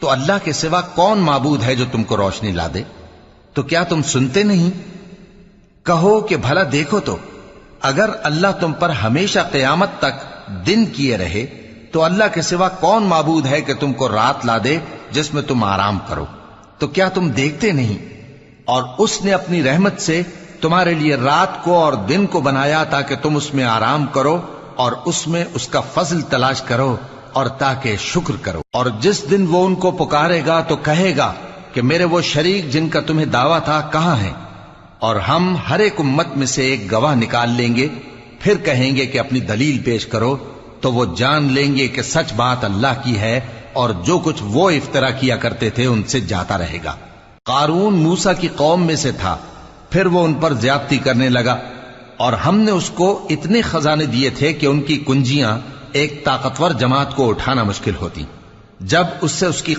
تو اللہ کے سوا کون معبود ہے جو تم کو روشنی لا دے؟ تو کیا تم سنتے نہیں؟ کہو کہ بھلا دیکھو تو، اگر اللہ تم پر ہمیشہ قیامت تک دن کیے رہے تو اللہ کے سوا کون معبود ہے کہ تم کو رات لا دے جس میں تم آرام کرو؟ تو کیا تم دیکھتے نہیں؟ اور اس نے اپنی رحمت سے تمہارے لیے رات کو اور دن کو بنایا تاکہ تم اس میں آرام کرو اور اس میں اس کا فضل تلاش کرو اور تاکہ شکر کرو۔ اور جس دن وہ ان کو پکارے گا تو کہے گا کہ میرے وہ شریک جن کا تمہیں دعویٰ تھا کہاں ہیں؟ اور ہم ہر ایک امت میں سے ایک گواہ نکال لیں گے، پھر کہیں گے کہ اپنی دلیل پیش کرو، تو وہ جان لیں گے کہ سچ بات اللہ کی ہے اور جو کچھ وہ افترا کیا کرتے تھے ان سے جاتا رہے گا۔ قارون موسیٰ کی قوم میں سے تھا، پھر وہ ان پر زیادتی کرنے لگا، اور ہم نے اس کو اتنے خزانے دیے تھے کہ ان کی کنجیاں ایک طاقتور جماعت کو اٹھانا مشکل ہوتی۔ جب اس سے اس کی